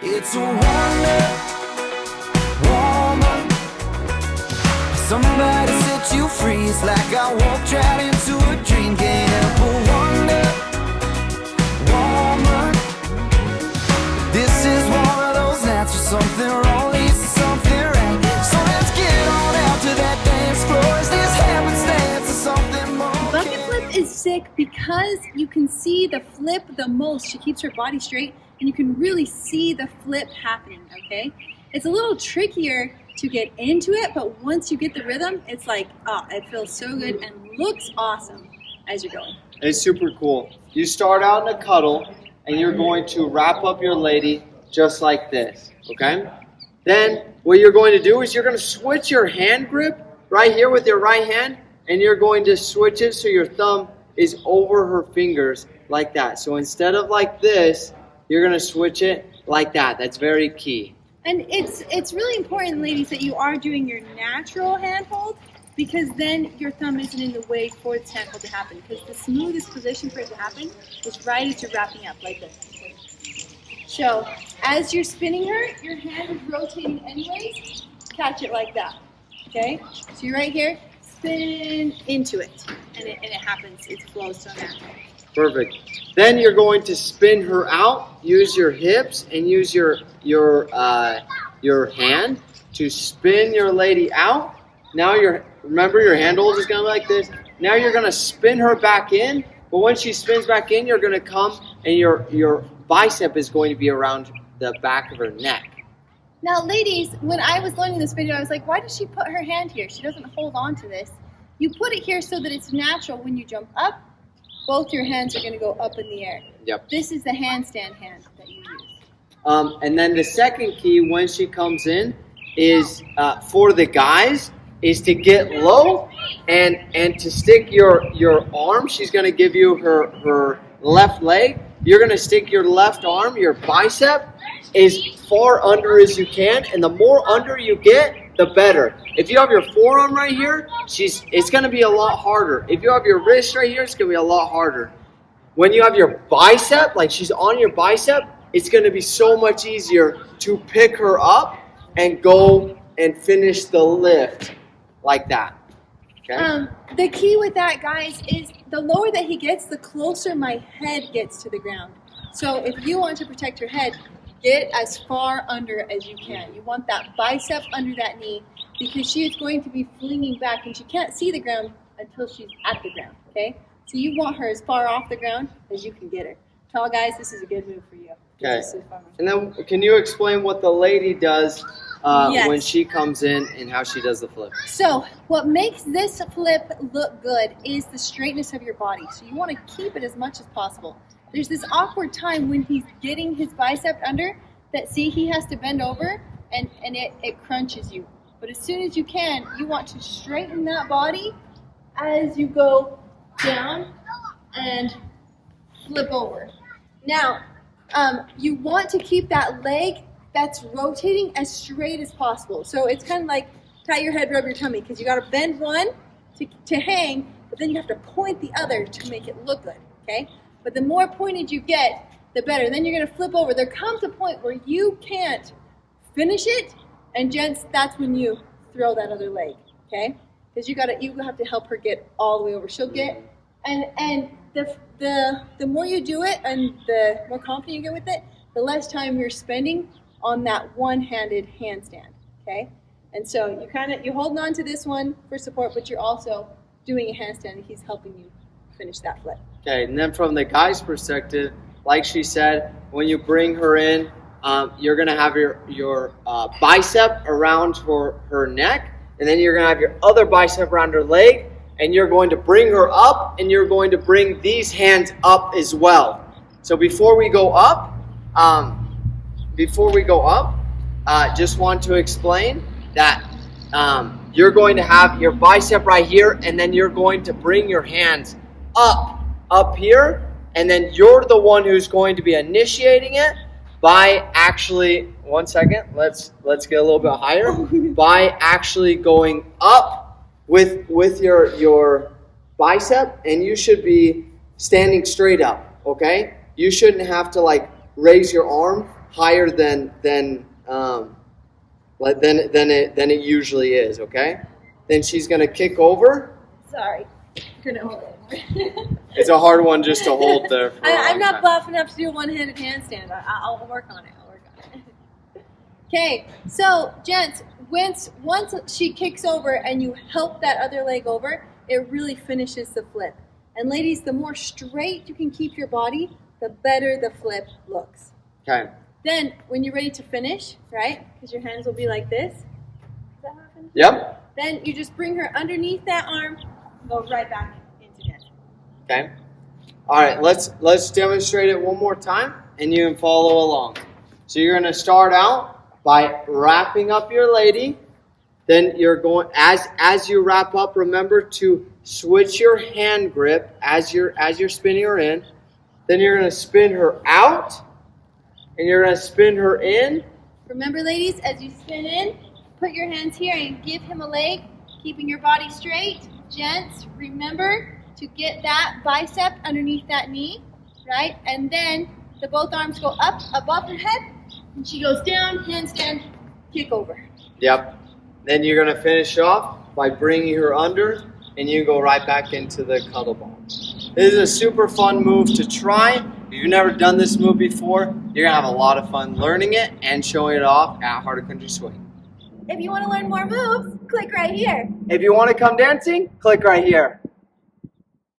It's a wonder, woman. Somebody set you free. It's like I walked right into a dream. Can't help but wonder, woman. This is one of those nights where something wrong leads to something right. So let's get on out to that dance floor. Is this happenstance or something more? Bucket flip is sick because you can see the flip the most. She keeps her body straight and you can really see the flip happening, okay? It's a little trickier to get into it, but once you get the rhythm, it's like, oh, it feels so good and looks awesome as you're going. It's super cool. You start out in a cuddle and you're going to wrap up your lady just like this, okay? Then what you're going to do is you're going to switch your hand grip right here with your right hand, and you're going to switch it so your thumb is over her fingers like that. So instead of like this, you're going to switch it like that. That's very key. And it's really important, ladies, that you are doing your natural handhold, because then your thumb isn't in the way for this handhold to happen. Because the smoothest position for it to happen is right as you're wrapping up, like this. So as you're spinning her, your hand is rotating anyways. Catch it like that, okay? So you're right here, spin into it, and it happens. It flows so naturally. Perfect. Then you're going to spin her out. Use your hips and use your hand to spin your lady out. Now remember your handhold is going to be like this. Now you're going to spin her back in. But when she spins back in, you're going to come and your bicep is going to be around the back of her neck. Now, ladies, when I was learning this video, I was like, why does she put her hand here? She doesn't hold on to this. You put it here so that it's natural. When you jump up, both your hands are going to go up in the air. Yep. This is the handstand hand that you use. And then the second key when she comes in is for the guys is to get low and to stick your arm. She's going to give you her left leg. You're going to stick your left arm, your bicep, as far under as you can. And the more under you get, the better. If you have your forearm right here, it's going to be a lot harder. If you have your wrist right here, it's going to be a lot harder. When you have your bicep, like she's on your bicep, it's going to be so much easier to pick her up and go and finish the lift like that. Okay? The key with that, guys, is the lower that he gets, the closer my head gets to the ground. So if you want to protect your head, get as far under as you can. You want that bicep under that knee because she is going to be flinging back and she can't see the ground until she's at the ground, okay? So you want her as far off the ground as you can get her. Tall guys, this is a good move for you. Okay. And then can you explain what the lady does Yes. when she comes in and how she does the flip? So what makes this flip look good is the straightness of your body. So you want to keep it as much as possible. There's this awkward time when he's getting his bicep under that, see, he has to bend over and it crunches you. But as soon as you can, you want to straighten that body as you go down and flip over. Now, you want to keep that leg that's rotating as straight as possible. So it's kind of like pat your head, rub your tummy, because you got to bend one to hang, but then you have to point the other to make it look good, okay? But the more pointed you get, the better. Then you're going to flip over. There comes a point where you can't finish it, and gents, that's when you throw that other leg, okay? Because you have to help her get all the way over. She'll get, and the more you do it, and the more confident you get with it, the less time you're spending on that one-handed handstand, okay? And so you're holding on to this one for support, but you're also doing a handstand, and he's helping you finish that flip. Okay, and then from the guy's perspective, like she said, when you bring her in, you're going to have your bicep around her neck, and then you're going to have your other bicep around her leg, and you're going to bring her up, and you're going to bring these hands up as well. So before we go up, just want to explain that you're going to have your bicep right here, and then you're going to bring your hands up here, and then you're the one who's going to be initiating it by actually, one second, let's get a little bit higher, by actually going up with your bicep, and you should be standing straight up, okay? You shouldn't have to like raise your arm higher than it usually is. Okay. Then she's gonna kick over. Sorry, couldn't hold it. It's a hard one just to hold there. I'm not buff enough to do a one-handed handstand. I'll work on it. Okay, so gents, once she kicks over and you help that other leg over, it really finishes the flip. And ladies, the more straight you can keep your body, the better the flip looks. Okay. Then, when you're ready to finish, right, because your hands will be like this. Does that happen? Yep. Then you just bring her underneath that arm and go right back into dancing. Okay. All right, let's demonstrate it one more time, and you can follow along. So you're going to start out by wrapping up your lady. Then you're going, as you wrap up, remember to switch your hand grip as you're spinning her in. Then you're going to spin her out, and you're going to spin her in. Remember, ladies, as you spin in, put your hands here and give him a leg, keeping your body straight. Gents, remember to get that bicep underneath that knee, right? And then the both arms go up above her head, and she goes down, handstand, kick over. Yep. Then you're going to finish off by bringing her under, and you go right back into the cuddle ball. This is a super fun move to try. If you've never done this move before, you're going to have a lot of fun learning it and showing it off at Heart of Country Swing. If you want to learn more moves, click right here. If you want to come dancing, click right here.